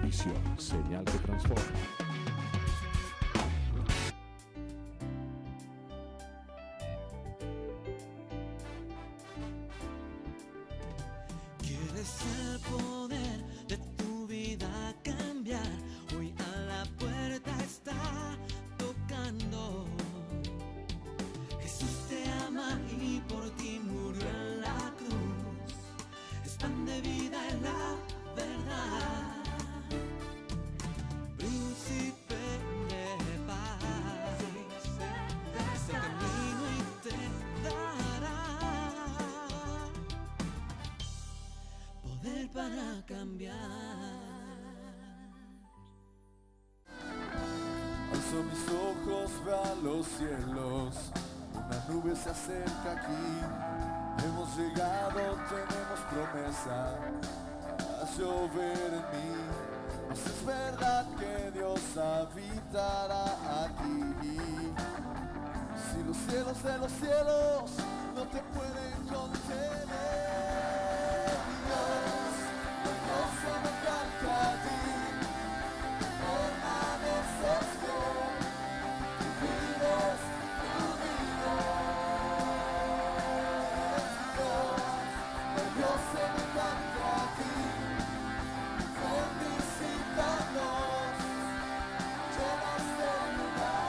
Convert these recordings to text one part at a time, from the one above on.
Visión, señal que transforma. ¿Quieres el poder de tu vida cambiar? Hoy a la puerta está tocando. Jesús te ama y por ti murió en la cruz. Es pan de vida en la verdad. Príncipe de paz. Es el camino y te dará poder para cambiar. Alzo mis ojos, veo a los cielos, una nube se acerca aquí. Hemos llegado, tenemos promesa, haz llover en mí. Mas es verdad que Dios habitará aquí. Si los cielos de los cielos no te pueden contener, Dios se me encanta a ti. Permaneces fiel, vives tu vida. Dios se me encanta a ti. Ven, visítanos, llenas del lugar.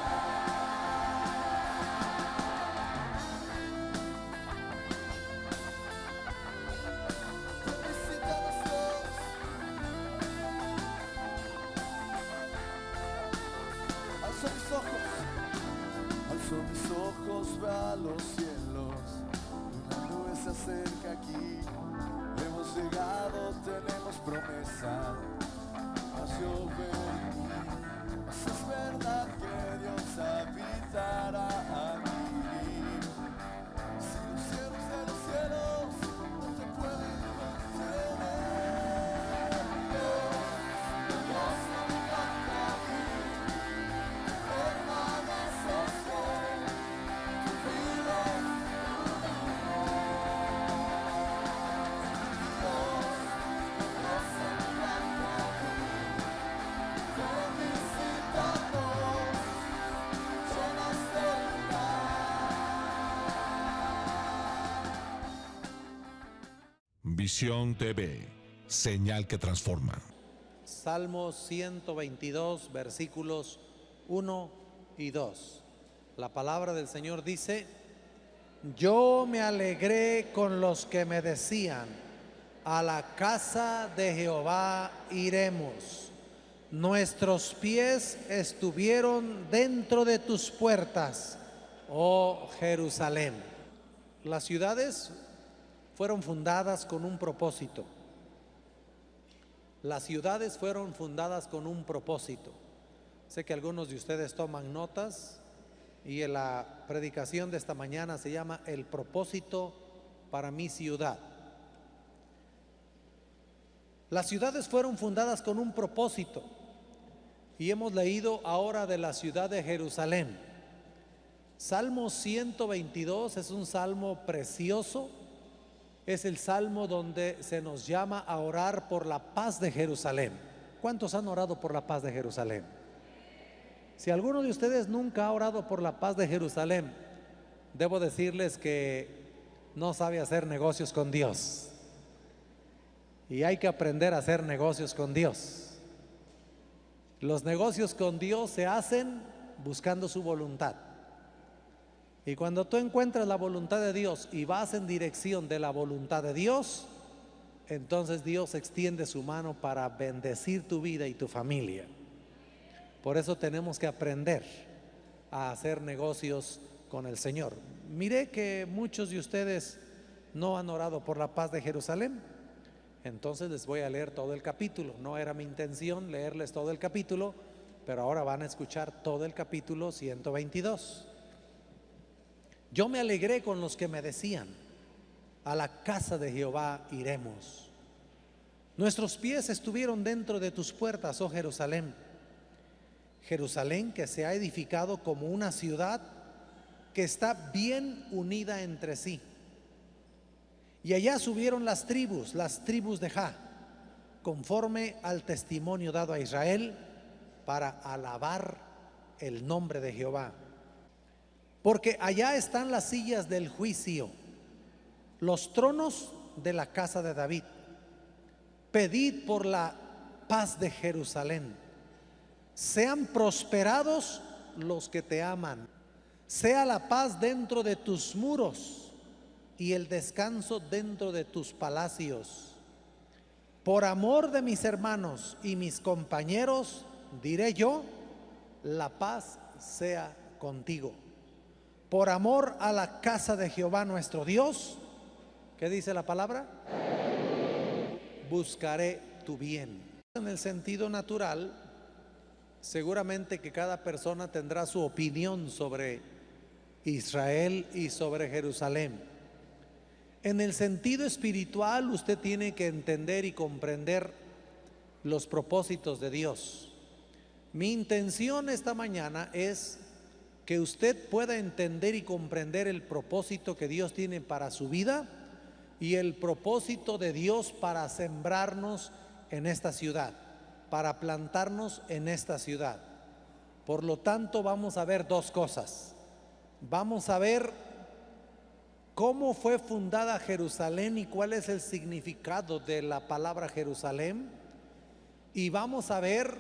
Ven, visítanos Dios. Alzo mis ojos, veo a los cielos, una nube se acerca aquí. Hemos llegado, tenemos promesa, haz llover en mí. Mas es verdad que Dios habitará aquí. Si los cielos de los cielos no te pueden contener, Dios se me encanta a ti. Permaneces fiel, tu vida es tu vida. Dios se me encanta a ti. Ven, visítanos, llenas del lugar. Visión TV, señal que transforma. Salmo 122, versículos 1 y 2. La palabra del Señor dice: yo me alegré con los que me decían, a la casa de Jehová iremos. Nuestros pies estuvieron dentro de tus puertas, oh Jerusalén. Las ciudades fueron fundadas con un propósito. Las ciudades fueron fundadas con un propósito. Sé que algunos de ustedes toman notas y en la predicación de esta mañana se llama El propósito para mi ciudad. Las ciudades fueron fundadas con un propósito y hemos leído ahora de la ciudad de Jerusalén. Salmo 122 es un salmo precioso. Es el salmo donde se nos llama a orar por la paz de Jerusalén. ¿Cuántos han orado por la paz de Jerusalén? Si alguno de ustedes nunca ha orado por la paz de Jerusalén, debo decirles que no sabe hacer negocios con Dios. Y hay que aprender a hacer negocios con Dios. Los negocios con Dios se hacen buscando su voluntad. Y cuando tú encuentras la voluntad de Dios y vas en dirección de la voluntad de Dios, entonces Dios extiende su mano para bendecir tu vida y tu familia. Por eso tenemos que aprender a hacer negocios con el Señor. Miré que muchos de ustedes no han orado por la paz de Jerusalén. Entonces les voy a leer todo el capítulo. No era mi intención leerles todo el capítulo, pero ahora van a escuchar todo el capítulo 122. Yo me alegré con los que me decían, a la casa de Jehová iremos. Nuestros pies estuvieron dentro de tus puertas, oh Jerusalén. Jerusalén, que se ha edificado como una ciudad que está bien unida entre sí. Y allá subieron las tribus de Ja, conforme al testimonio dado a Israel, para alabar el nombre de Jehová. Porque allá están las sillas del juicio, los tronos de la casa de David. Pedid por la paz de Jerusalén. Sean prosperados los que te aman. Sea la paz dentro de tus muros y el descanso dentro de tus palacios. Por amor de mis hermanos y mis compañeros, diré yo, la paz sea contigo. Por amor a la casa de Jehová nuestro Dios, ¿qué dice la palabra? Buscaré tu bien. En el sentido natural, seguramente que cada persona tendrá su opinión sobre Israel y sobre Jerusalén. En el sentido espiritual, usted tiene que entender y comprender los propósitos de Dios. Mi intención esta mañana es que usted pueda entender y comprender el propósito que Dios tiene para su vida y el propósito de Dios para sembrarnos en esta ciudad, para plantarnos en esta ciudad. Por lo tanto, vamos a ver dos cosas. Vamos a ver cómo fue fundada Jerusalén y cuál es el significado de la palabra Jerusalén. Y vamos a ver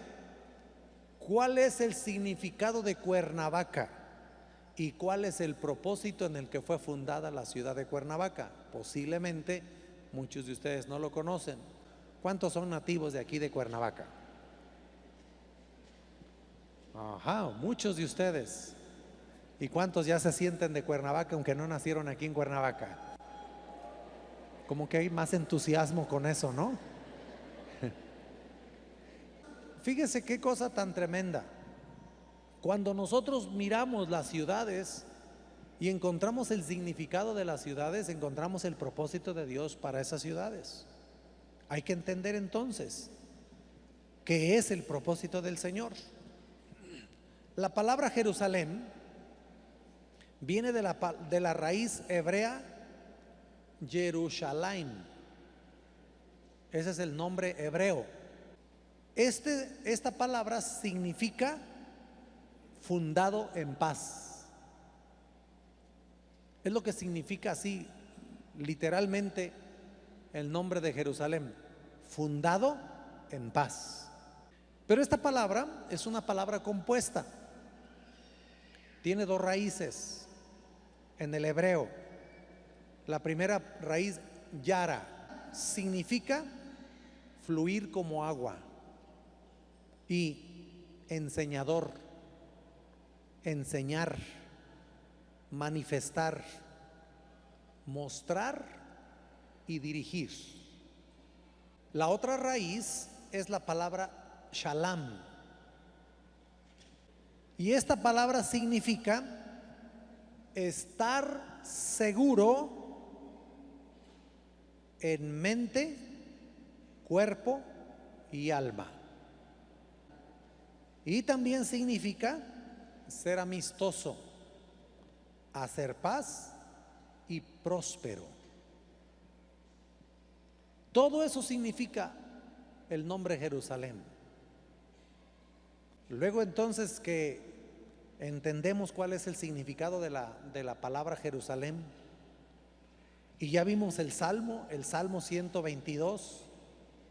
cuál es el significado de Cuernavaca y cuál es el propósito en el que fue fundada la ciudad de Cuernavaca. Posiblemente muchos de ustedes no lo conocen. ¿Cuántos son nativos de aquí de Cuernavaca? Ajá, muchos de ustedes. ¿Y cuántos ya se sienten de Cuernavaca aunque no nacieron aquí en Cuernavaca? Como que hay más entusiasmo con eso, ¿no? Fíjese qué cosa tan tremenda. Cuando nosotros miramos las ciudades y encontramos el significado de las ciudades, encontramos el propósito de Dios para esas ciudades. Hay que entender entonces qué es el propósito del Señor. La palabra Jerusalén viene de la raíz hebrea Jerusalén. Ese es el nombre hebreo. Esta palabra significa fundado en paz. Es lo que significa así literalmente el nombre de Jerusalén, fundado en paz. Pero esta palabra es una palabra compuesta. Tiene dos raíces en el hebreo. La primera raíz, yara, significa fluir como agua, y enseñador, enseñar, manifestar, mostrar y dirigir. La otra raíz es la palabra shalom, y esta palabra significa estar seguro en mente, cuerpo y alma. Y también significa ser amistoso, hacer paz y próspero. Todo eso significa el nombre Jerusalén. Luego entonces que entendemos cuál es el significado de la palabra Jerusalén, y ya vimos el Salmo 122.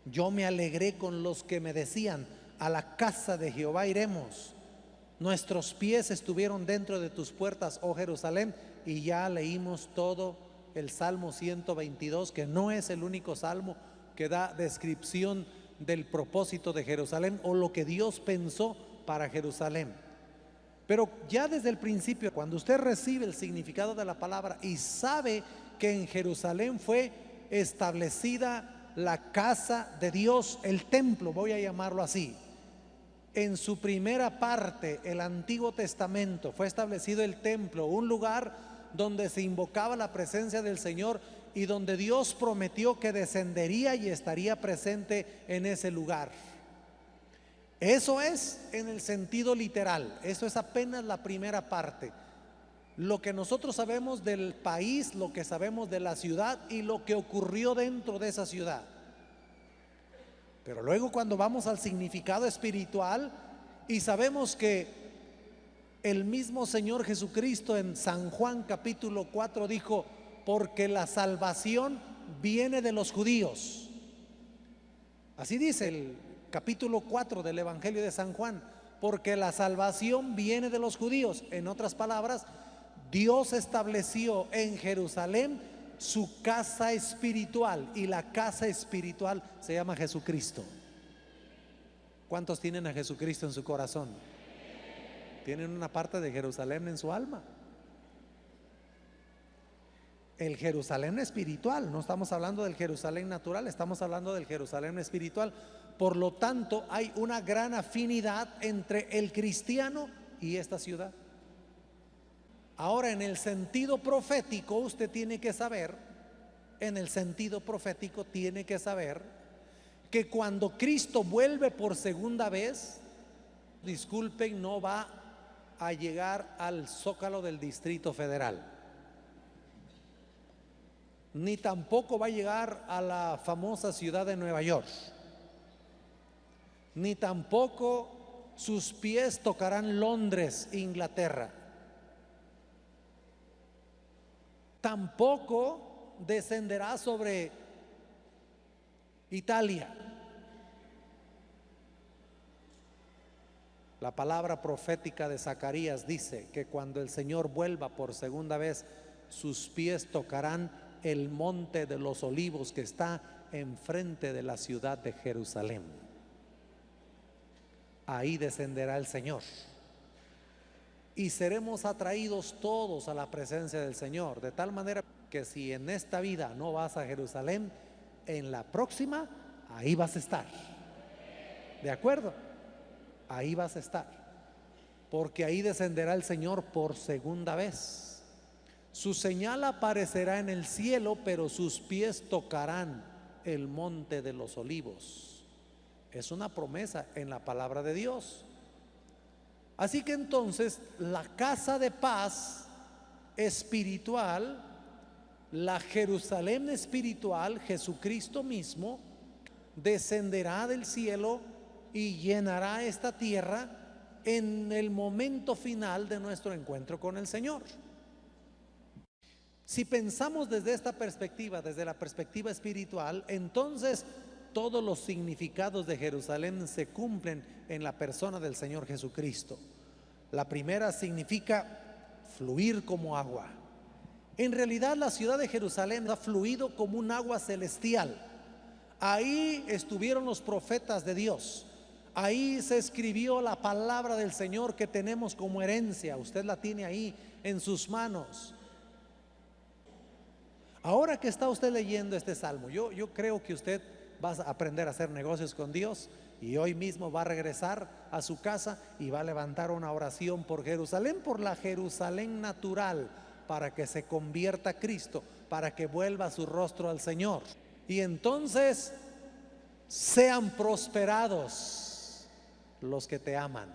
Yo me alegré con los que me decían, a la casa de Jehová iremos. Nuestros pies estuvieron dentro de tus puertas, oh Jerusalén. Y ya leímos todo el Salmo 122, que no es el único salmo que da descripción del propósito de Jerusalén o lo que Dios pensó para Jerusalén. Pero ya desde el principio, cuando usted recibe el significado de la palabra y sabe que en Jerusalén fue establecida la casa de Dios, el templo, voy a llamarlo así. En su primera parte, el Antiguo Testamento, fue establecido el templo, un lugar donde se invocaba la presencia del Señor y donde Dios prometió que descendería y estaría presente en ese lugar. Eso es en el sentido literal. Eso es apenas la primera parte. Lo que nosotros sabemos del país, lo que sabemos de la ciudad y lo que ocurrió dentro de esa ciudad. Pero luego cuando vamos al significado espiritual y sabemos que el mismo Señor Jesucristo en San Juan capítulo 4 dijo, porque la salvación viene de los judíos. Así dice el capítulo 4 del Evangelio de San Juan, porque la salvación viene de los judíos. En otras palabras, Dios estableció en Jerusalén su casa espiritual, y la casa espiritual se llama Jesucristo. ¿Cuántos tienen a Jesucristo en su corazón? Tienen una parte de Jerusalén en su alma. El Jerusalén espiritual, no estamos hablando del Jerusalén natural, estamos hablando del Jerusalén espiritual. Por lo tanto, hay una gran afinidad entre el cristiano y esta ciudad. Ahora, en el sentido profético, usted tiene que saber, en el sentido profético tiene que saber que cuando Cristo vuelve por segunda vez, disculpen, no va a llegar al Zócalo del Distrito Federal, ni tampoco va a llegar a la famosa ciudad de Nueva York, ni tampoco sus pies tocarán Londres, Inglaterra. Tampoco descenderá sobre Italia. La palabra profética de Zacarías dice que cuando el Señor vuelva por segunda vez, sus pies tocarán el monte de los olivos que está enfrente de la ciudad de Jerusalén. Ahí descenderá el Señor y seremos atraídos todos a la presencia del Señor, de tal manera que si en esta vida no vas a Jerusalén, en la próxima ahí vas a estar. ¿De acuerdo? Ahí vas a estar, porque ahí descenderá el Señor por segunda vez. Su señal aparecerá en el cielo, pero sus pies tocarán el monte de los olivos. Es una promesa en la palabra de Dios. Así que entonces la casa de paz espiritual, la Jerusalén espiritual, Jesucristo mismo, descenderá del cielo y llenará esta tierra en el momento final de nuestro encuentro con el Señor. Si pensamos desde esta perspectiva, desde la perspectiva espiritual, entonces todos los significados de Jerusalén se cumplen en la persona del Señor Jesucristo. La primera significa fluir como agua. En realidad la ciudad de Jerusalén ha fluido como un agua celestial. Ahí estuvieron los profetas de Dios. Ahí se escribió la palabra del Señor que tenemos como herencia. Usted la tiene ahí en sus manos. Ahora que está usted leyendo este salmo, yo creo que usted va a aprender a hacer negocios con Dios, y hoy mismo va a regresar a su casa y va a levantar una oración por Jerusalén, por la Jerusalén natural, para que se convierta a Cristo, para que vuelva su rostro al Señor. Y entonces sean prosperados los que te aman.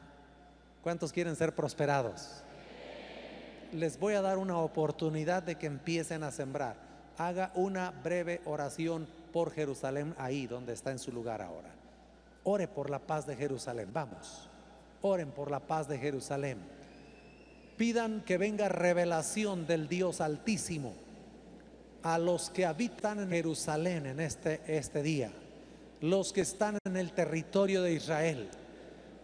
¿Cuántos quieren ser prosperados? Les voy a dar una oportunidad de que empiecen a sembrar. Haga una breve oración por Jerusalén ahí donde está en su lugar ahora. Ore por la paz de Jerusalén. Vamos, oren por la paz de Jerusalén. Pidan que venga revelación del Dios Altísimo a los que habitan en Jerusalén en este día, los que están en el territorio de Israel,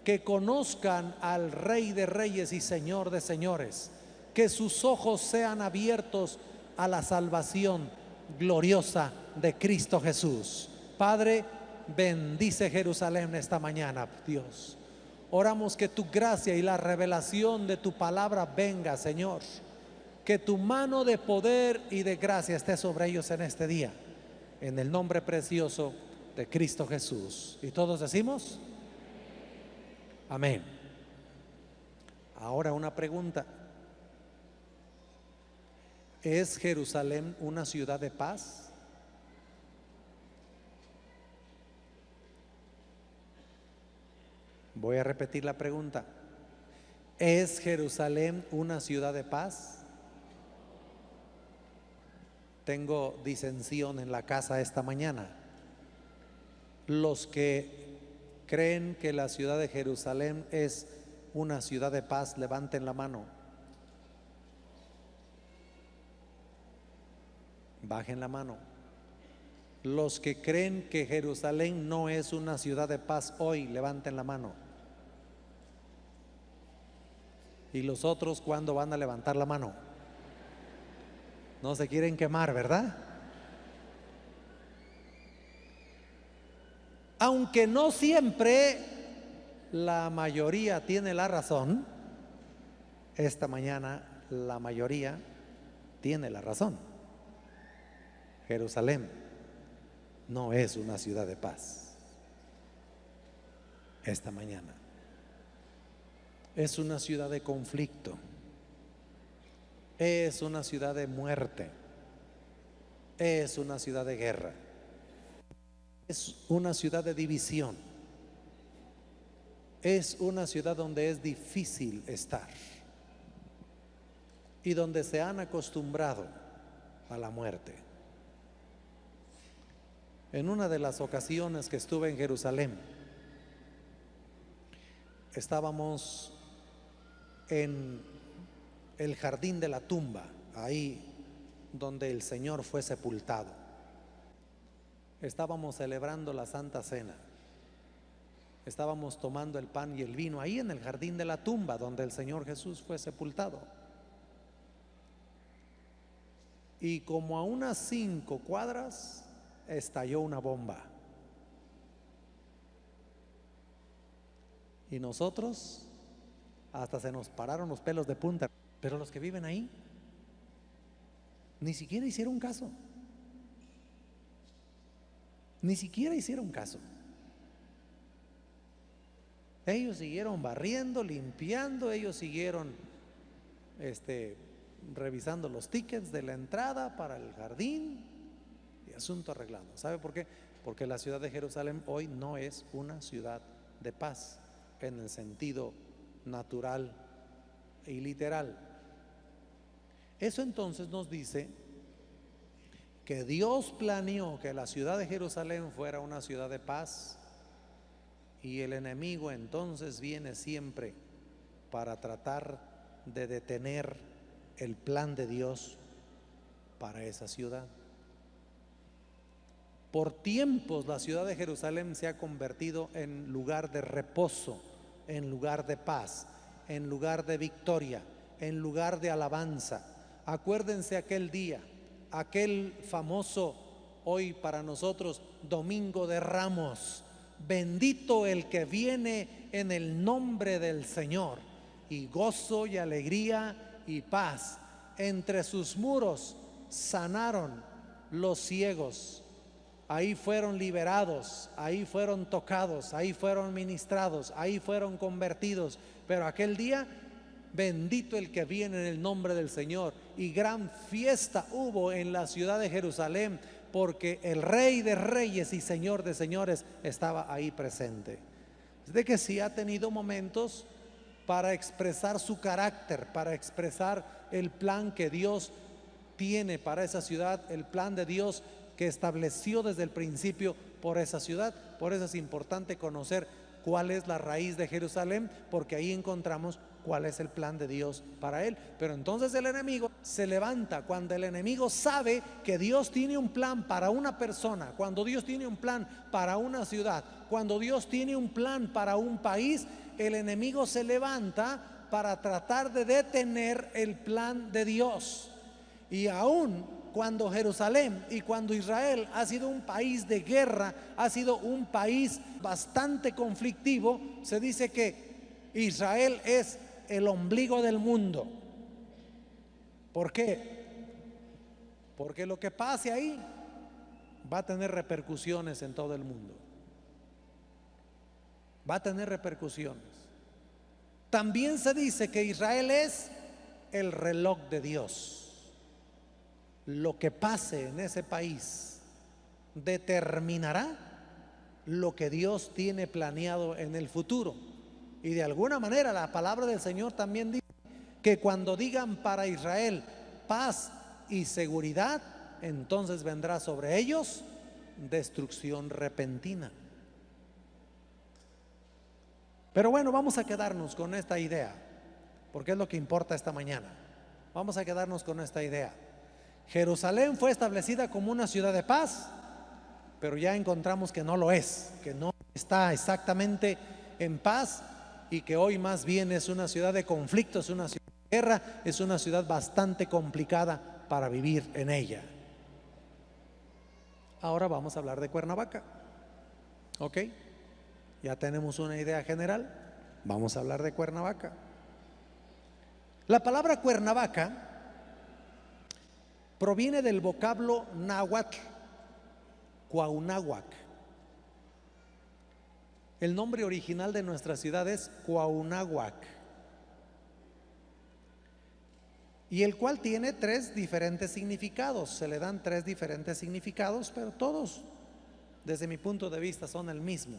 que conozcan al Rey de Reyes y Señor de Señores, que sus ojos sean abiertos a la salvación gloriosa de Cristo Jesús. Padre, bendice Jerusalén esta mañana, Dios. Oramos que tu gracia y la revelación de tu palabra venga, Señor. Que tu mano de poder y de gracia esté sobre ellos en este día, en el nombre precioso de Cristo Jesús. Y todos decimos amén. Ahora una pregunta: ¿es Jerusalén una ciudad de paz? Voy a repetir la pregunta: ¿es Jerusalén una ciudad de paz? Tengo disensión en la casa esta mañana. Los que creen que la ciudad de Jerusalén es una ciudad de paz, levanten la mano. Bajen la mano. Los que creen que Jerusalén no es una ciudad de paz hoy, levanten la mano. ¿Y los otros cuándo van a levantar la mano? No se quieren quemar, ¿verdad? Aunque no siempre la mayoría tiene la razón, esta mañana la mayoría tiene la razón. Jerusalén no es una ciudad de paz. Esta mañana es una ciudad de conflicto, es una ciudad de muerte, es una ciudad de guerra, es una ciudad de división, es una ciudad donde es difícil estar y donde se han acostumbrado a la muerte. En una de las ocasiones que estuve en Jerusalén, estábamos en el jardín de la tumba, ahí donde el Señor fue sepultado. Estábamos celebrando la Santa Cena, estábamos tomando el pan y el vino ahí en el jardín de la tumba donde el Señor Jesús fue sepultado. Y como a unas 5 cuadras estalló una bomba. Y nosotros hasta se nos pararon los pelos de punta. Pero los que viven ahí ni siquiera hicieron caso. Ni siquiera hicieron caso. Ellos siguieron barriendo, limpiando, ellos siguieron revisando los tickets de la entrada para el jardín y asunto arreglado. ¿Sabe por qué? Porque la ciudad de Jerusalén hoy no es una ciudad de paz en el sentido natural y literal. Eso entonces nos dice que Dios planeó que la ciudad de Jerusalén fuera una ciudad de paz, y el enemigo entonces viene siempre para tratar de detener el plan de Dios para esa ciudad. Por tiempos la ciudad de Jerusalén se ha convertido en lugar de reposo, en lugar de paz, en lugar de victoria, en lugar de alabanza. Acuérdense aquel día, aquel famoso, hoy para nosotros, Domingo de Ramos. Bendito el que viene en el nombre del Señor, y gozo y alegría y paz. Entre sus muros sanaron los ciegos, ahí fueron liberados, ahí fueron tocados, ahí fueron ministrados, ahí fueron convertidos. Pero aquel día, bendito el que viene en el nombre del Señor. Y gran fiesta hubo en la ciudad de Jerusalén, porque el Rey de Reyes y Señor de Señores estaba ahí presente. Es de que sí ha tenido momentos para expresar su carácter, para expresar el plan que Dios tiene para esa ciudad, el plan de Dios que estableció desde el principio por esa ciudad. Por eso es importante conocer cuál es la raíz de Jerusalén, porque ahí encontramos cuál es el plan de Dios para él. Pero entonces el enemigo se levanta cuando el enemigo sabe que Dios tiene un plan para una persona, cuando Dios tiene un plan para una ciudad, cuando Dios tiene un plan para un país. El enemigo se levanta para tratar de detener el plan de Dios. Y aún cuando Jerusalén y cuando Israel ha sido un país de guerra, ha sido un país bastante conflictivo, se dice que Israel es el ombligo del mundo. ¿Por qué? Porque lo que pase ahí va a tener repercusiones en todo el mundo. Va a tener repercusiones. También se dice que Israel es el reloj de Dios. Lo que pase en ese país determinará lo que Dios tiene planeado en el futuro. Y de alguna manera la palabra del Señor también dice que cuando digan para Israel paz y seguridad, entonces vendrá sobre ellos destrucción repentina. Pero bueno, vamos a quedarnos con esta idea, porque es lo que importa esta mañana. Vamos a quedarnos con esta idea. Jerusalén fue establecida como una ciudad de paz, pero ya encontramos que no lo es, que no está exactamente en paz y que hoy más bien es una ciudad de conflicto, es una ciudad de guerra, es una ciudad bastante complicada para vivir en ella. Ahora vamos a hablar de Cuernavaca. ¿Ok? Ya tenemos una idea general. Vamos a hablar de Cuernavaca. La palabra Cuernavaca proviene del vocablo náhuatl, Cuauhnáhuac. El nombre original de nuestra ciudad es Cuauhnáhuac, y el cual tiene tres diferentes significados. Se le dan tres diferentes significados, pero todos, desde mi punto de vista, son el mismo.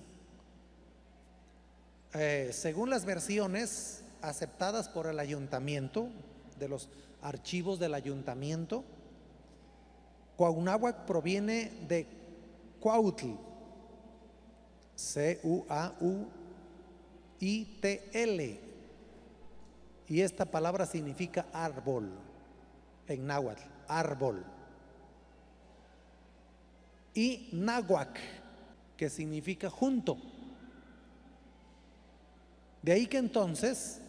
Según las versiones aceptadas por el ayuntamiento, de los archivos del ayuntamiento, Cuauhnáhuac proviene de Cuautl, C-U-A-U-I-T-L, y esta palabra significa árbol en náhuatl, árbol. Y náhuac, que significa junto. De ahí que entonces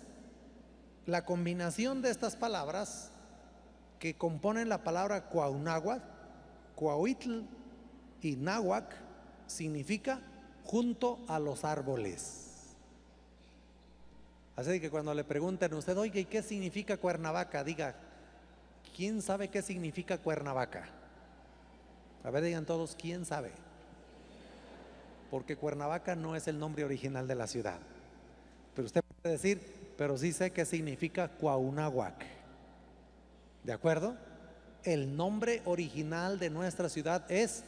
la combinación de estas palabras que componen la palabra Cuauhnáhuac, Cuauhitl y náhuac significa junto a los árboles. Así que cuando le pregunten a usted, oye, ¿y qué significa Cuernavaca? Diga, ¿quién sabe qué significa Cuernavaca? A ver, digan todos, ¿quién sabe? Porque Cuernavaca no es el nombre original de la ciudad. Pero usted puede decir, pero sí sé qué significa Cuauhnáhuac. ¿De acuerdo? El nombre original de nuestra ciudad es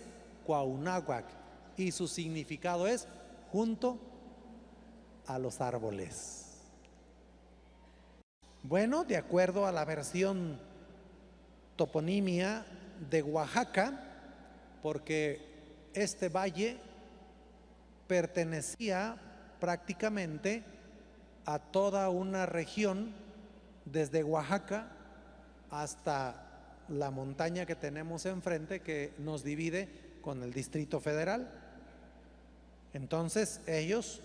Cuauhnáhuac y su significado es junto a los árboles. Bueno, de acuerdo a la versión toponimia de Oaxaca, porque este valle pertenecía prácticamente a toda una región desde Oaxaca hasta la montaña que tenemos enfrente, que nos divide con el Distrito Federal. Entonces ellos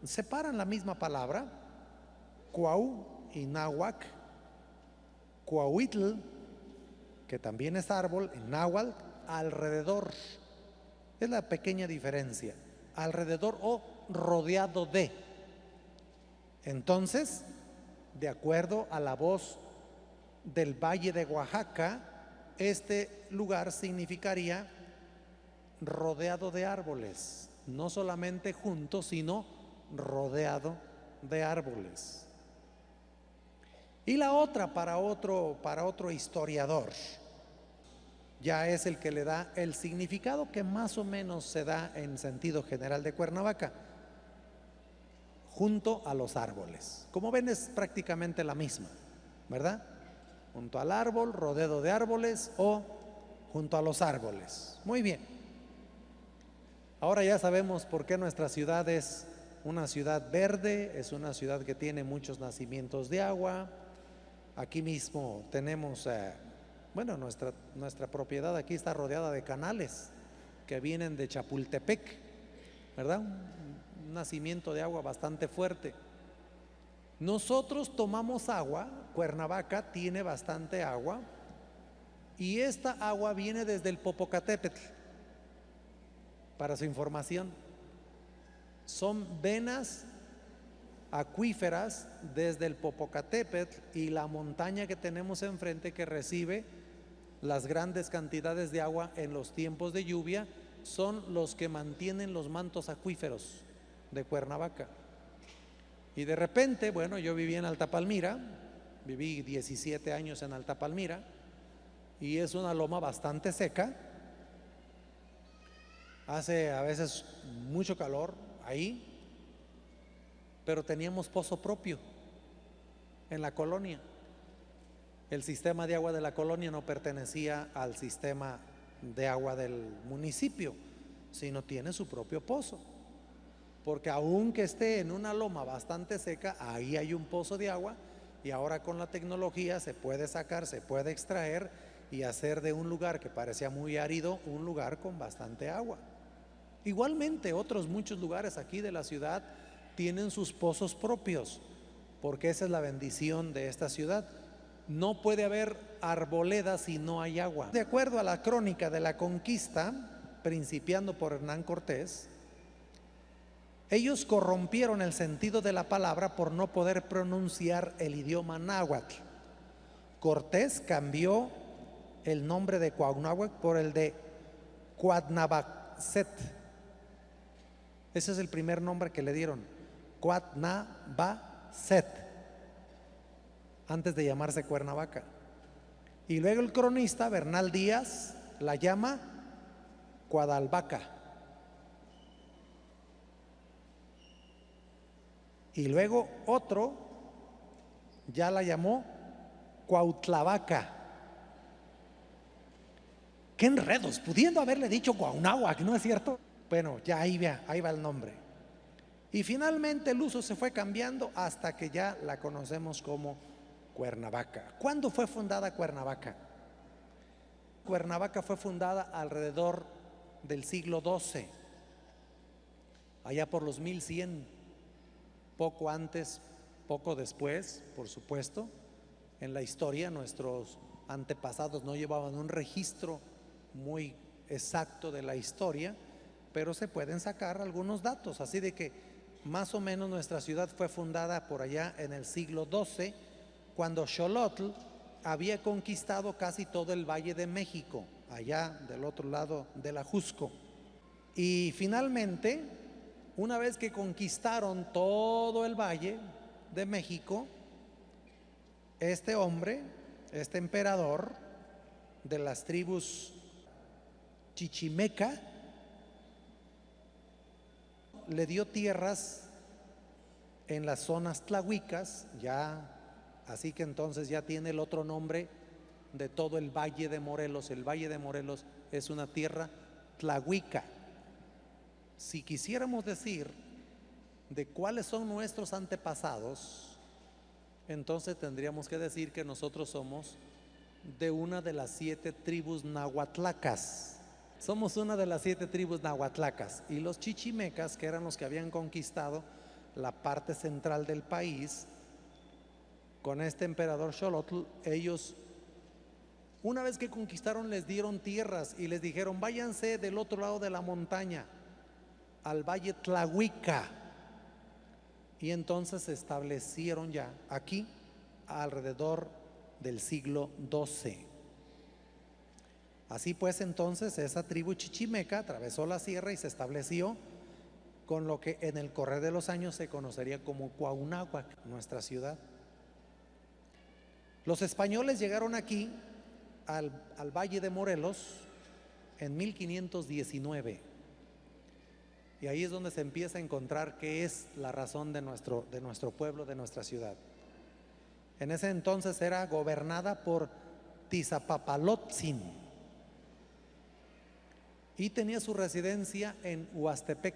separan la misma palabra, Cuau y náhuac, Cuauhitl, que también es árbol, en náhuatl, alrededor. Es la pequeña diferencia, alrededor o rodeado de. Entonces, de acuerdo a la voz del Valle de Oaxaca, este lugar significaría rodeado de árboles, no solamente junto, sino rodeado de árboles. Y la otra para otro historiador, ya es el que le da el significado que más o menos se da en sentido general de Cuernavaca, junto a los árboles. Como ven, es prácticamente la misma, ¿verdad? Junto al árbol, rodeado de árboles o junto a los árboles. Muy bien. Ahora ya sabemos por qué nuestra ciudad es una ciudad verde, es una ciudad que tiene muchos nacimientos de agua. Aquí mismo tenemos, nuestra propiedad aquí está rodeada de canales que vienen de Chapultepec, ¿verdad? Un nacimiento de agua bastante fuerte. Nosotros tomamos agua, Cuernavaca tiene bastante agua, y esta agua viene desde el Popocatépetl. Para su información, son venas acuíferas desde el Popocatépetl y la montaña que tenemos enfrente, que recibe las grandes cantidades de agua en los tiempos de lluvia, son los que mantienen los mantos acuíferos de Cuernavaca. Y de repente, yo viví en Alta Palmira, viví 17 años en Alta Palmira, y es una loma bastante seca. Hace a veces mucho calor ahí, pero teníamos pozo propio en la colonia. El sistema de agua de la colonia no pertenecía al sistema de agua del municipio, sino tiene su propio pozo. porque aunque esté en una loma bastante seca, ahí hay un pozo de agua y ahora con la tecnología se puede sacar, se puede extraer y hacer de un lugar que parecía muy árido un lugar con bastante agua. Igualmente otros muchos lugares aquí de la ciudad tienen sus pozos propios, porque esa es la bendición de esta ciudad. No puede haber arboleda si no hay agua. De acuerdo a la crónica de la conquista, principiando por Hernán Cortés, ellos corrompieron el sentido de la palabra por no poder pronunciar el idioma náhuatl. Cortés cambió el nombre de Cuauhnáhuac por el de Cuatnavacet. Ese es el primer nombre que le dieron, Cuatnavacet, antes de llamarse Cuernavaca. Y luego el cronista Bernal Díaz la llama Cuadalvaca. Y luego otro ya la llamó Cuautlavaca. ¡Qué enredos! Pudiendo haberle dicho Cuauhnáhuac, ¿no es cierto? Bueno, ya ahí va el nombre. Y finalmente el uso se fue cambiando hasta que ya la conocemos como Cuernavaca. ¿Cuándo fue fundada Cuernavaca? Cuernavaca fue fundada alrededor del siglo XII, allá por los 1100, poco antes, poco después, por supuesto. En la historia nuestros antepasados no llevaban un registro muy exacto de la historia, pero se pueden sacar algunos datos, así de que más o menos nuestra ciudad fue fundada por allá en el siglo XII, cuando Xolotl había conquistado casi todo el Valle de México, allá del otro lado de la Jusco. Y finalmente, una vez que conquistaron todo el Valle de México, este hombre, este emperador de las tribus chichimeca, le dio tierras en las zonas tlahuicas, ya. Así que entonces ya tiene el otro nombre de todo el Valle de Morelos. El Valle de Morelos es una tierra tlahuica. Si quisiéramos decir de cuáles son nuestros antepasados, entonces tendríamos que decir que nosotros somos de una de las 7 tribus nahuatlacas. Somos una de las 7 tribus nahuatlacas. Y los chichimecas, que eran los que habían conquistado la parte central del país, con este emperador Xolotl, ellos una vez que conquistaron les dieron tierras y les dijeron váyanse del otro lado de la montaña al Valle Tlahuica, y entonces se establecieron ya aquí alrededor del siglo XII. Así pues, entonces esa tribu chichimeca atravesó la sierra y se estableció con lo que en el correr de los años se conocería como Cuauhnáhuac, nuestra ciudad. Los españoles llegaron aquí al Valle de Morelos en 1519, y ahí es donde se empieza a encontrar qué es la razón de nuestro pueblo, de nuestra ciudad. En ese entonces era gobernada por Tizapapalotzin y tenía su residencia en Huastepec.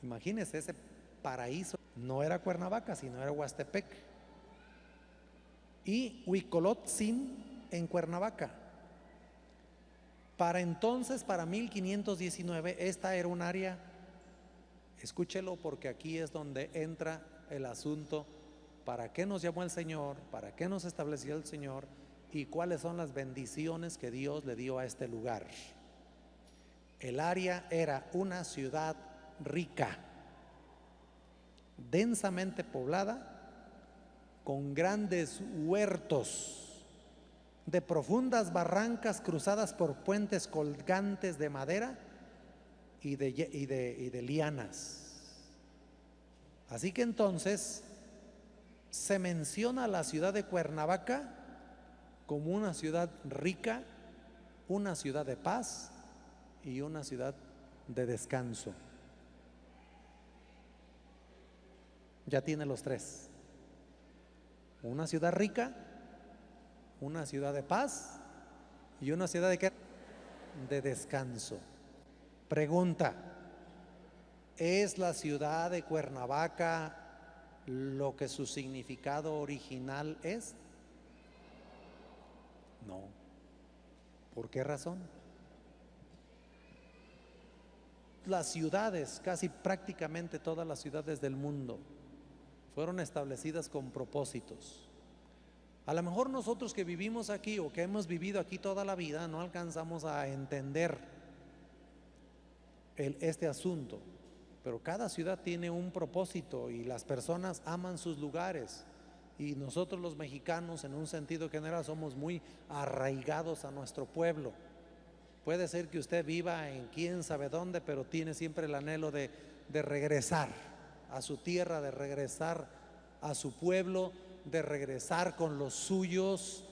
Imagínense ese paraíso. No era Cuernavaca, sino era Huastepec. Y Huicolotzin en Cuernavaca. Para entonces, para 1519, esta era un área, escúchelo porque aquí es donde entra el asunto, para qué nos llamó el Señor, para qué nos estableció el Señor y cuáles son las bendiciones que Dios le dio a este lugar. El área era una ciudad rica, densamente poblada, con grandes huertos, de profundas barrancas cruzadas por puentes colgantes de madera y de lianas. Así que entonces se menciona a la ciudad de Cuernavaca como una ciudad rica, una ciudad de paz y una ciudad de descanso. Ya tiene los tres. Una ciudad rica, una ciudad de paz y una ciudad de ¿qué? De descanso. Pregunta: ¿Es la ciudad de Cuernavaca lo que su significado original es? No. ¿Por qué razón? Las ciudades, casi prácticamente todas las ciudades del mundo, fueron establecidas con propósitos. A lo mejor nosotros que vivimos aquí o que hemos vivido aquí toda la vida no alcanzamos a entender este asunto, pero cada ciudad tiene un propósito y las personas aman sus lugares, y nosotros los mexicanos en un sentido general somos muy arraigados a nuestro pueblo. Puede ser que usted viva en quién sabe dónde, pero tiene siempre el anhelo de regresar a su tierra, de regresar a su pueblo, de regresar con los suyos.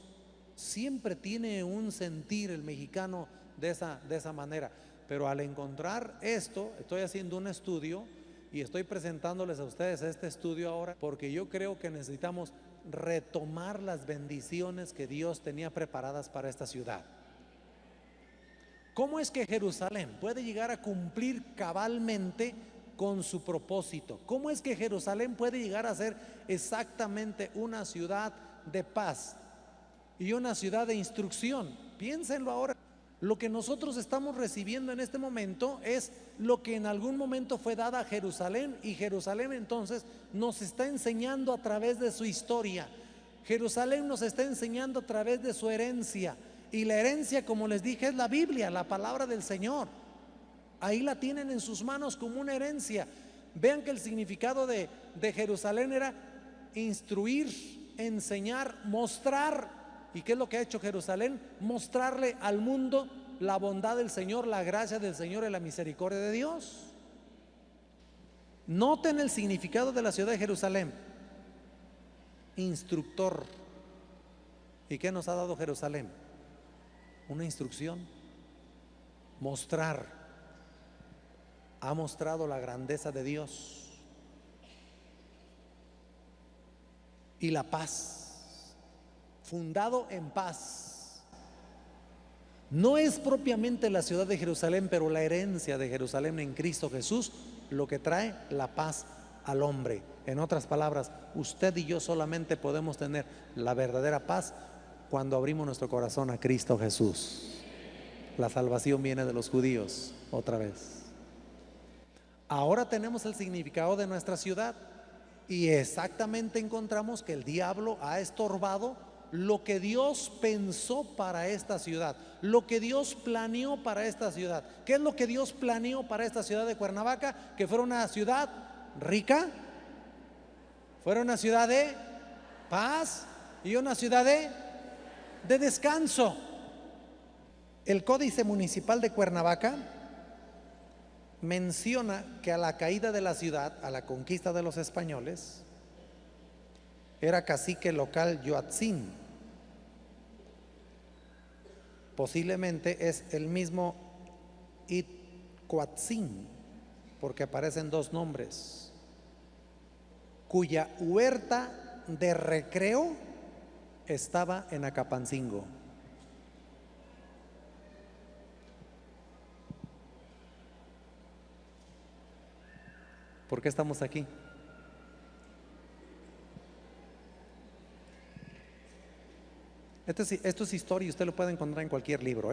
Siempre tiene un sentir el mexicano de esa manera. Pero al encontrar esto, estoy haciendo un estudio y estoy presentándoles a ustedes este estudio ahora, porque yo creo que necesitamos retomar las bendiciones que Dios tenía preparadas para esta ciudad. ¿Cómo es que Jerusalén puede llegar a cumplir cabalmente con su propósito? ¿Cómo es que Jerusalén puede llegar a ser exactamente una ciudad de paz y una ciudad de instrucción? Piénsenlo ahora. Lo que nosotros estamos recibiendo en este momento es lo que en algún momento fue dada a Jerusalén, y Jerusalén entonces nos está enseñando a través de su historia. Jerusalén nos está enseñando a través de su herencia, y la herencia, como les dije, es la Biblia, la palabra del Señor. Ahí la tienen en sus manos como una herencia. Vean que el significado de Jerusalén era instruir, enseñar, mostrar. ¿Y qué es lo que ha hecho Jerusalén? Mostrarle al mundo la bondad del Señor, la gracia del Señor y la misericordia de Dios. Noten el significado de la ciudad de Jerusalén: instructor. ¿Y qué nos ha dado Jerusalén? Una instrucción. Mostrar. Ha mostrado la grandeza de Dios y la paz. Fundado en paz. No es propiamente la ciudad de Jerusalén, pero la herencia de Jerusalén en Cristo Jesús lo que trae la paz al hombre. En otras palabras, usted y yo solamente podemos tener la verdadera paz cuando abrimos nuestro corazón a Cristo Jesús. La salvación viene de los judíos otra vez. Ahora tenemos el significado de nuestra ciudad, y exactamente encontramos que el diablo ha estorbado lo que Dios pensó para esta ciudad, lo que Dios planeó para esta ciudad. ¿Qué es lo que Dios planeó para esta ciudad de Cuernavaca? Que fuera una ciudad rica, fuera una ciudad de paz y una ciudad de descanso. El Códice Municipal de Cuernavaca menciona que a la caída de la ciudad, a la conquista de los españoles, era cacique local Yoatzin. Posiblemente es el mismo Itcoatzin, porque aparecen dos nombres, cuya huerta de recreo estaba en Acapancingo. ¿Por qué estamos aquí? Esto es historia y usted lo puede encontrar en cualquier libro,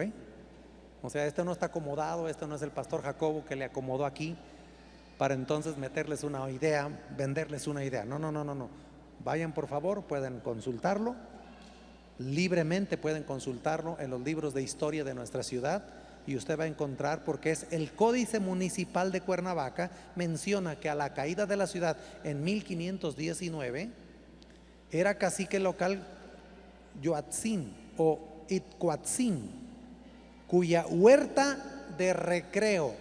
O sea, esto no está acomodado, esto no es el pastor Jacobo que le acomodó aquí para entonces meterles una idea, venderles una idea. No. Vayan, por favor, pueden consultarlo libremente, pueden consultarlo en los libros de historia de nuestra ciudad, y usted va a encontrar, porque es el Códice Municipal de Cuernavaca, menciona que a la caída de la ciudad en 1519 era cacique local Yoatzin o Itcoatzin, cuya huerta de recreo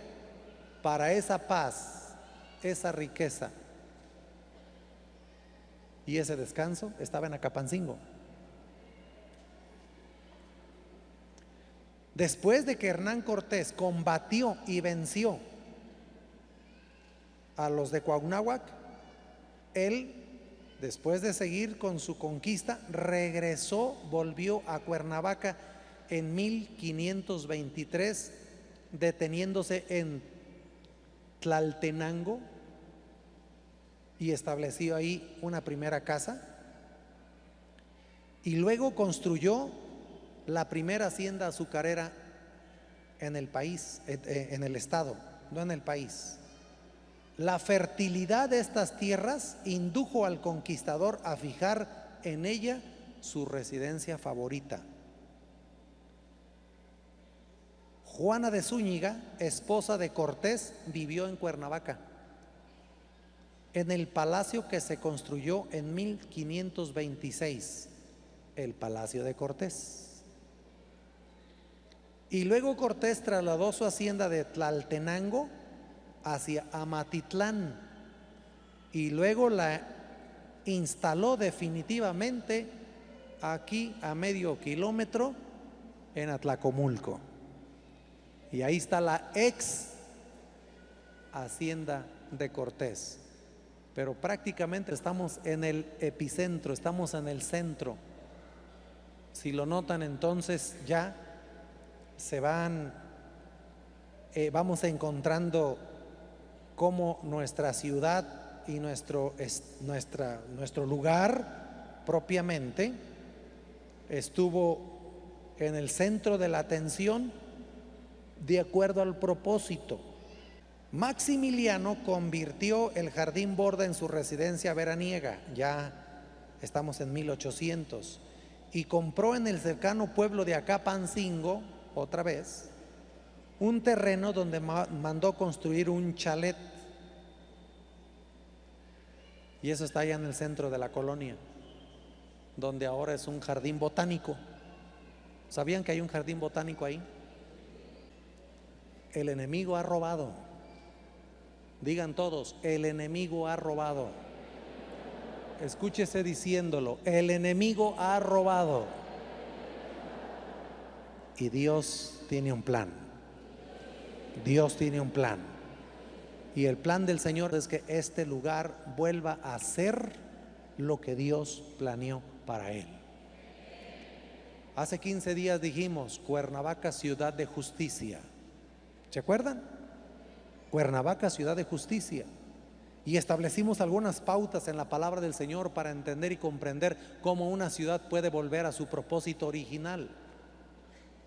para esa paz, esa riqueza y ese descanso estaba en Acapancingo. Después de que Hernán Cortés combatió y venció a los de Cuauhnáhuac, él, después de seguir con su conquista, regresó, volvió a Cuernavaca en 1523, deteniéndose en Tlaltenango y estableció ahí una primera casa. Y luego construyó la primera hacienda azucarera en el país, en el estado, no en el país. La fertilidad de estas tierras indujo al conquistador a fijar en ella su residencia favorita. Juana de Zúñiga, esposa de Cortés, vivió en Cuernavaca, en el palacio que se construyó en 1526, el Palacio de Cortés. Y luego Cortés trasladó su hacienda de Tlaltenango hacia Amatitlán y luego la instaló definitivamente aquí a medio kilómetro en Atlacomulco. Y ahí está la ex hacienda de Cortés. Pero prácticamente estamos en el epicentro, estamos en el centro. Si lo notan, entonces ya vamos encontrando cómo nuestra ciudad y nuestro lugar propiamente estuvo en el centro de la atención de acuerdo al propósito. Maximiliano convirtió el Jardín Borda en su residencia veraniega, ya estamos en 1800, y compró en el cercano pueblo de Acapancingo, otra vez, un terreno donde mandó construir un chalet. Y eso está allá en el centro de la colonia, donde ahora es un jardín botánico. ¿Sabían que hay un jardín botánico ahí? El enemigo ha robado. Digan todos, el enemigo ha robado. Escúchese diciéndolo, el enemigo ha robado. Y Dios tiene un plan. Dios tiene un plan. Y el plan del Señor es que este lugar vuelva a ser lo que Dios planeó para él. Hace 15 días dijimos, Cuernavaca, ciudad de justicia. ¿Se acuerdan? Cuernavaca, ciudad de justicia. Y establecimos algunas pautas en la palabra del Señor para entender y comprender cómo una ciudad puede volver a su propósito original.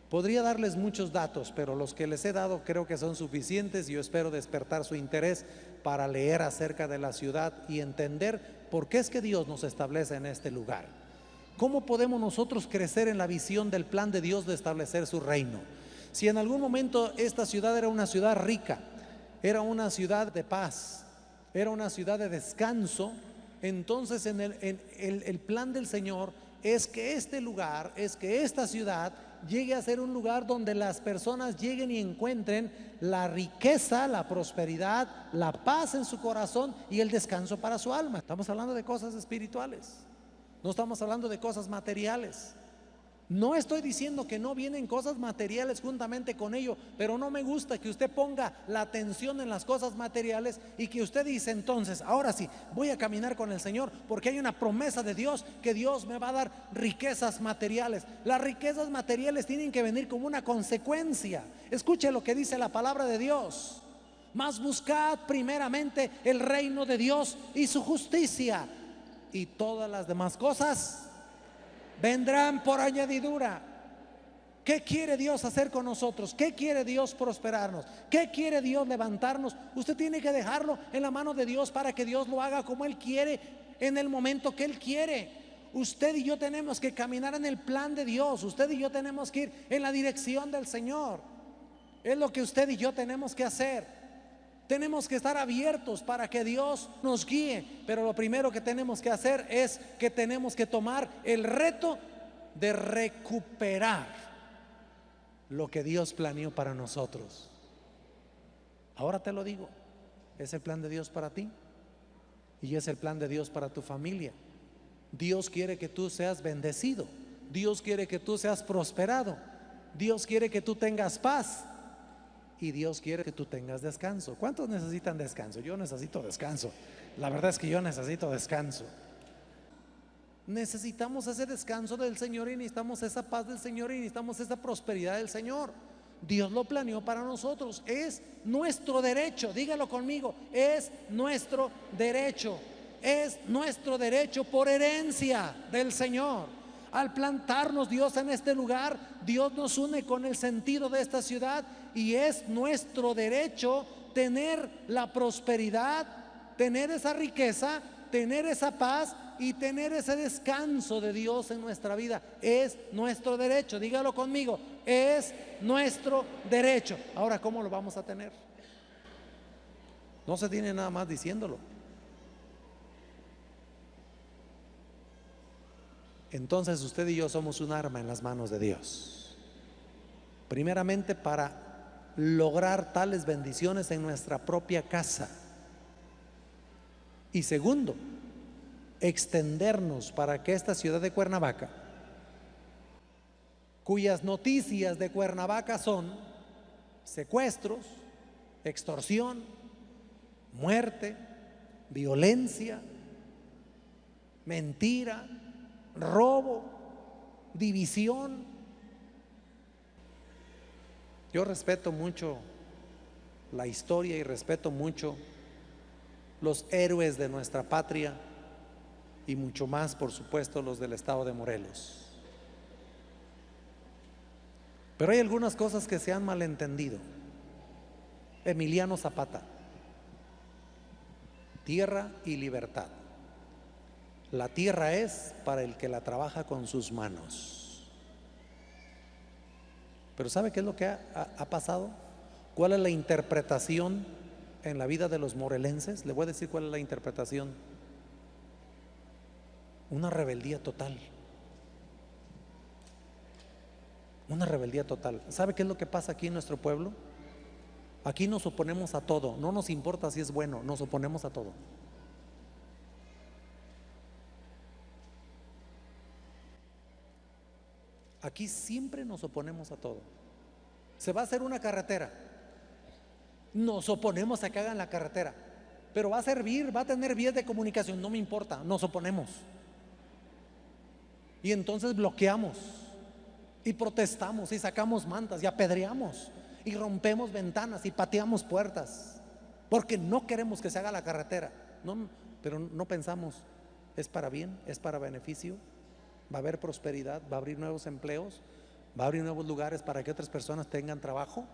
Podría darles muchos datos, pero los que les he dado creo que son suficientes y yo espero despertar su interés para leer acerca de la ciudad y entender por qué es que Dios nos establece en este lugar. ¿Cómo podemos nosotros crecer en la visión del plan de Dios de establecer su reino? Si en algún momento esta ciudad era una ciudad rica, era una ciudad de paz, era una ciudad de descanso, entonces el plan del Señor es que este lugar, es que esta ciudad llegue a ser un lugar donde las personas lleguen y encuentren la riqueza, la prosperidad, la paz en su corazón y el descanso para su alma. Estamos hablando de cosas espirituales, no estamos hablando de cosas materiales. No estoy diciendo que no vienen cosas materiales juntamente con ello, pero no me gusta que usted ponga la atención en las cosas materiales y que usted dice entonces, ahora sí, voy a caminar con el Señor porque hay una promesa de Dios que Dios me va a dar riquezas materiales. Las riquezas materiales tienen que venir como una consecuencia. Escuche lo que dice la palabra de Dios. Mas buscad primeramente el reino de Dios y su justicia, y todas las demás cosas vendrán por añadidura. ¿Qué quiere Dios hacer con nosotros? ¿Qué quiere Dios prosperarnos? ¿Qué quiere Dios levantarnos? Usted tiene que dejarlo en la mano de Dios para que Dios lo haga como Él quiere, en el momento que Él quiere. Usted y yo tenemos que caminar en el plan de Dios. Usted y yo tenemos que ir en la dirección del Señor. Es lo que usted y yo tenemos que hacer. Tenemos que estar abiertos para que Dios nos guíe, pero lo primero que tenemos que hacer es que tenemos que tomar el reto de recuperar lo que Dios planeó para nosotros. Ahora te lo digo, es el plan de Dios para ti y es el plan de Dios para tu familia. Dios quiere que tú seas bendecido, Dios quiere que tú seas prosperado, Dios quiere que tú tengas paz. Y Dios quiere que tú tengas descanso. ¿Cuántos necesitan descanso? Yo necesito descanso. La verdad es que yo necesito descanso. Necesitamos ese descanso del Señor y necesitamos esa paz del Señor y necesitamos esa prosperidad del Señor. Dios lo planeó para nosotros. Es nuestro derecho, dígalo conmigo, es nuestro derecho. Es nuestro derecho por herencia del Señor. Al plantarnos Dios en este lugar, Dios nos une con el sentido de esta ciudad y es nuestro derecho tener la prosperidad, tener esa riqueza, tener esa paz y tener ese descanso de Dios en nuestra vida. Es nuestro derecho, dígalo conmigo, es nuestro derecho. Ahora, ¿cómo lo vamos a tener? No se tiene nada más diciéndolo. Entonces usted y yo somos un arma en las manos de Dios. Primeramente para lograr tales bendiciones en nuestra propia casa. Y segundo, extendernos para que esta ciudad de Cuernavaca, cuyas noticias de Cuernavaca son secuestros, extorsión, muerte, violencia, mentira, robo, división. Yo respeto mucho la historia y respeto mucho los héroes de nuestra patria y mucho más, por supuesto, los del estado de Morelos. Pero hay algunas cosas que se han malentendido. Emiliano Zapata, tierra y libertad. La tierra es para el que la trabaja con sus manos. Pero ¿sabe qué es lo que ha pasado? ¿Cuál es la interpretación en la vida de los morelenses? Le voy a decir cuál es la interpretación. Una rebeldía total. Una rebeldía total. ¿Sabe qué es lo que pasa aquí en nuestro pueblo? Aquí nos oponemos a todo. No nos importa si es bueno, nos oponemos a todo. Aquí siempre nos oponemos a todo. Se va a hacer una carretera, nos oponemos a que hagan la carretera, pero va a servir, va a tener vías de comunicación, no me importa, nos oponemos. Y entonces bloqueamos y protestamos y sacamos mantas y apedreamos y rompemos ventanas y pateamos puertas porque no queremos que se haga la carretera. No, pero no pensamos, es para bien, es para beneficio. Va a haber prosperidad, va a abrir nuevos empleos, va a abrir nuevos lugares para que otras personas tengan trabajo,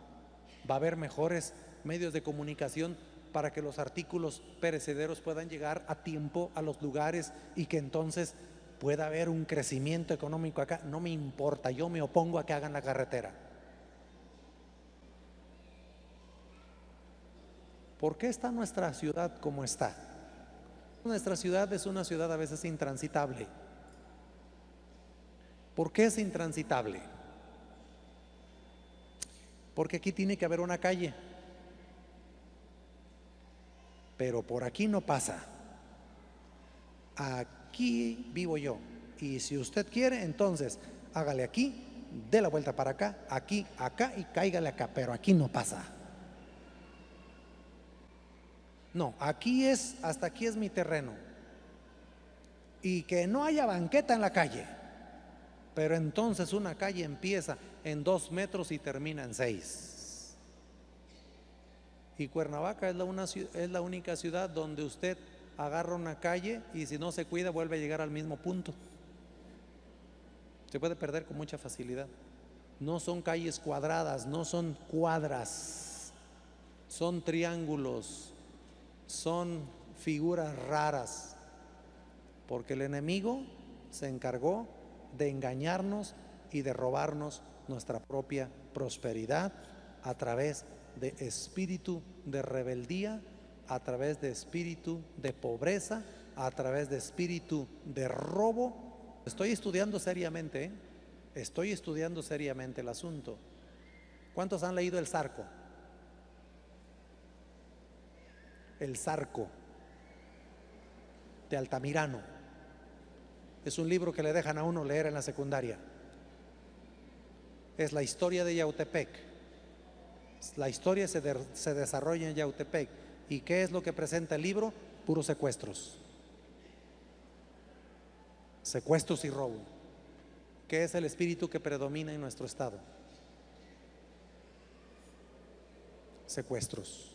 va a haber mejores medios de comunicación para que los artículos perecederos puedan llegar a tiempo a los lugares y que entonces pueda haber un crecimiento económico acá. No me importa, yo me opongo a que hagan la carretera. ¿Por qué está nuestra ciudad como está? Nuestra ciudad es una ciudad a veces intransitable. ¿Por qué es intransitable? Porque aquí tiene que haber una calle, pero por aquí no pasa. Aquí vivo yo, y si usted quiere, entonces hágale aquí, dé la vuelta para acá, aquí, acá y cáigale acá, pero aquí no pasa. No, aquí es, hasta aquí es mi terreno, y que no haya banqueta en la calle. Pero entonces una calle empieza en 2 metros y termina en 6. Y Cuernavaca es la única ciudad donde usted agarra una calle y si no se cuida vuelve a llegar al mismo punto. Se puede perder con mucha facilidad. No son calles cuadradas, no son cuadras, son triángulos, son figuras raras, porque el enemigo se encargó de engañarnos y de robarnos nuestra propia prosperidad a través de espíritu de rebeldía, a través de espíritu de pobreza, a través de espíritu de robo. Estoy estudiando seriamente, estoy estudiando seriamente el asunto. ¿Cuántos han leído El Zarco? El Zarco de Altamirano. Es un libro que le dejan a uno leer en la secundaria. Es la historia de Yautepec. La historia se desarrolla en Yautepec. ¿Y qué es lo que presenta el libro? Puros secuestros. Secuestros y robo. ¿Qué es el espíritu que predomina en nuestro estado? secuestros.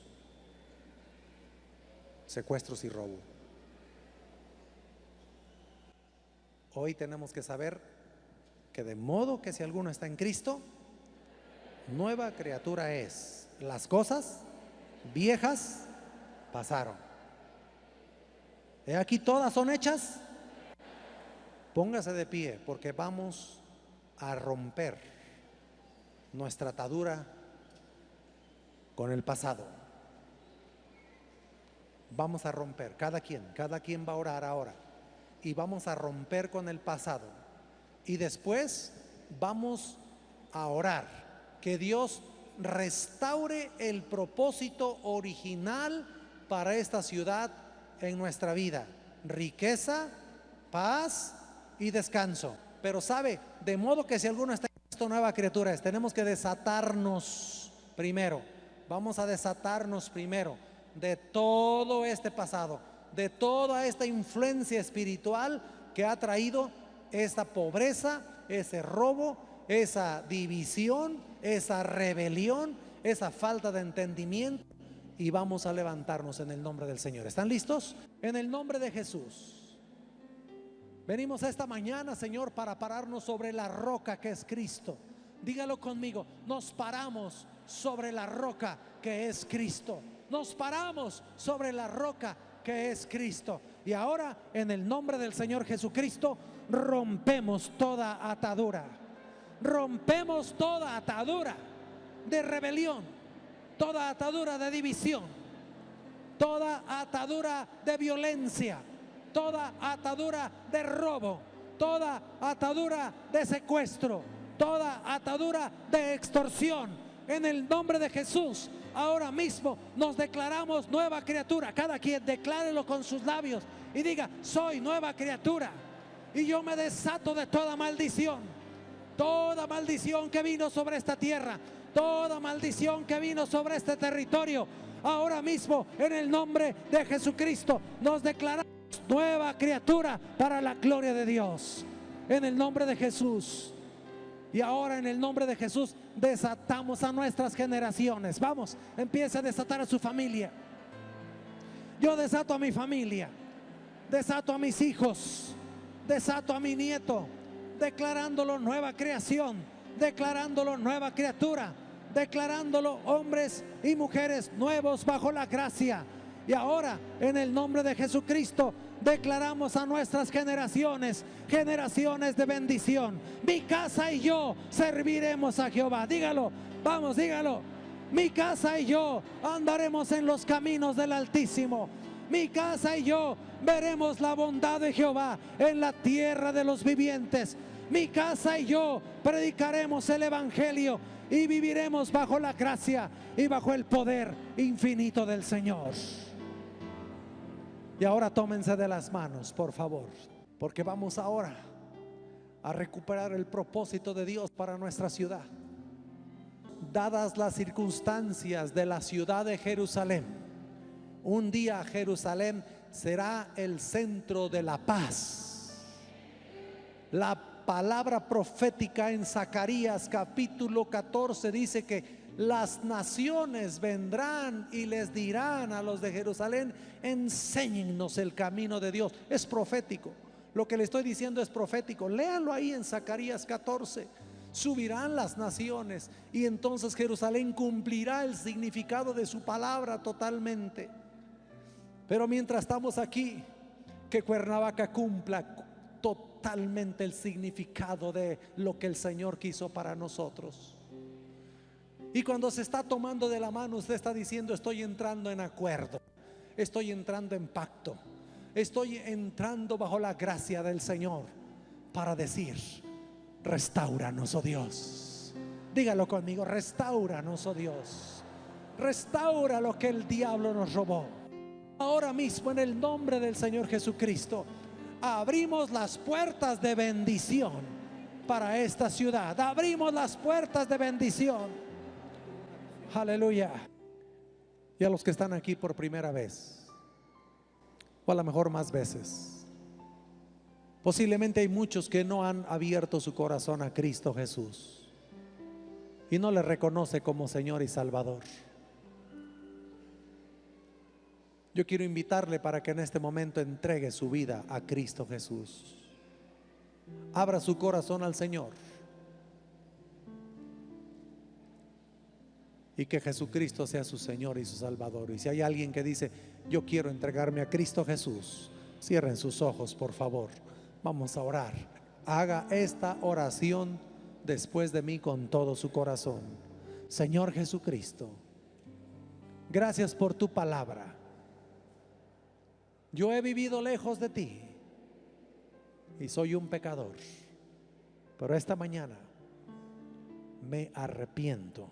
Secuestros y robo. Hoy tenemos que saber que de modo que si alguno está en Cristo, nueva criatura es. Las cosas viejas pasaron. He aquí todas son hechas. Póngase de pie porque vamos a romper nuestra atadura con el pasado. Vamos a romper, cada quien va a orar ahora. Y vamos a romper con el pasado. Y después vamos a orar que Dios restaure el propósito original para esta ciudad en nuestra vida: riqueza, paz y descanso. Pero sabe, de modo que si alguno está en esta nueva criatura es, tenemos que desatarnos primero. Vamos a desatarnos primero de todo este pasado, de toda esta influencia espiritual que ha traído esta pobreza, ese robo, esa división, esa rebelión, esa falta de entendimiento. Y vamos a levantarnos en el nombre del Señor. ¿Están listos? En el nombre de Jesús. Venimos esta mañana, Señor, para pararnos sobre la roca que es Cristo. Dígalo conmigo: nos paramos sobre la roca que es Cristo. Nos paramos sobre la roca que es Cristo. Y ahora, en el nombre del Señor Jesucristo, rompemos toda atadura. Rompemos toda atadura de rebelión, toda atadura de división, toda atadura de violencia, toda atadura de robo, toda atadura de secuestro, toda atadura de extorsión. En el nombre de Jesús, ahora mismo nos declaramos nueva criatura. Cada quien declárelo con sus labios y diga: soy nueva criatura. Y yo me desato de toda maldición que vino sobre esta tierra, toda maldición que vino sobre este territorio. Ahora mismo, en el nombre de Jesucristo, nos declaramos nueva criatura para la gloria de Dios. En el nombre de Jesús. Y ahora, en el nombre de Jesús, desatamos a nuestras generaciones. Vamos, empieza a desatar a su familia. Yo desato a mi familia, desato a mis hijos, desato a mi nieto, declarándolo nueva creación, declarándolo nueva criatura, declarándolo hombres y mujeres nuevos bajo la gracia. Y ahora, en el nombre de Jesucristo, declaramos a nuestras generaciones, generaciones de bendición. Mi casa y yo serviremos a Jehová. Dígalo, vamos, dígalo. Mi casa y yo andaremos en los caminos del Altísimo. Mi casa y yo veremos la bondad de Jehová en la tierra de los vivientes. Mi casa y yo predicaremos el Evangelio y viviremos bajo la gracia y bajo el poder infinito del Señor. Y ahora tómense de las manos, por favor, porque vamos ahora a recuperar el propósito de Dios para nuestra ciudad. Dadas las circunstancias de la ciudad de Jerusalén, un día Jerusalén será el centro de la paz. La palabra profética en Zacarías capítulo 14 dice que las naciones vendrán y les dirán a los de Jerusalén: enséñennos el camino de Dios. Es profético, lo que le estoy diciendo es profético. Léanlo ahí en Zacarías 14. Subirán las naciones y entonces Jerusalén cumplirá el significado de su palabra totalmente. Pero mientras estamos aquí, que Cuernavaca cumpla totalmente el significado de lo que el Señor quiso para nosotros. Y cuando se está tomando de la mano, usted está diciendo: estoy entrando en acuerdo, estoy entrando en pacto, estoy entrando bajo la gracia del Señor para decir: restáuranos, oh Dios. Dígalo conmigo: restáuranos, oh Dios. Restaura lo que el diablo nos robó. Ahora mismo, en el nombre del Señor Jesucristo, abrimos las puertas de bendición para esta ciudad. Abrimos las puertas de bendición. Aleluya. Y a los que están aquí por primera vez, o a lo mejor más veces, posiblemente hay muchos que no han abierto su corazón a Cristo Jesús y no le reconoce como Señor y Salvador. Yo quiero invitarle para que en este momento entregue su vida a Cristo Jesús. Abra su corazón al Señor. Y que Jesucristo sea su Señor y su Salvador. Y si hay alguien que dice, yo quiero entregarme a Cristo Jesús, cierren sus ojos, por favor. Vamos a orar. Haga esta oración después de mí con todo su corazón. Señor Jesucristo, gracias por tu palabra. Yo he vivido lejos de ti y soy un pecador, pero esta mañana me arrepiento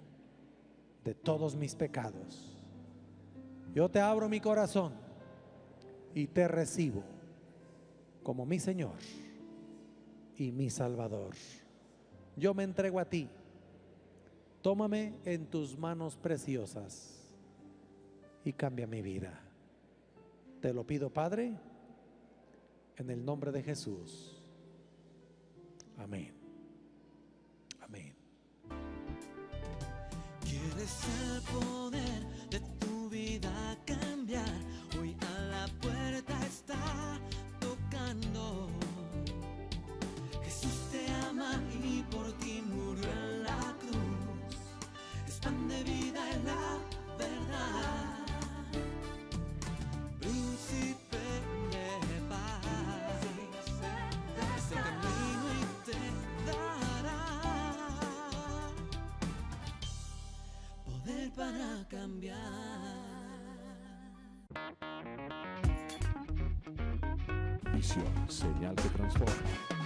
de todos mis pecados. Yo te abro mi corazón y te recibo como mi Señor y mi Salvador. Yo me entrego a ti. Tómame en tus manos preciosas y cambia mi vida. Te lo pido, Padre, en el nombre de Jesús. Amén. Amén. ¿Quieres el poder de tu vida cambiar? Hoy a la puerta está tocando. Jesús te ama y por ti murió en la cruz. Es pan de vida en la verdad. Príncipe de paz, es el camino y te dará poder para cambiar. Visión, señal que transforma.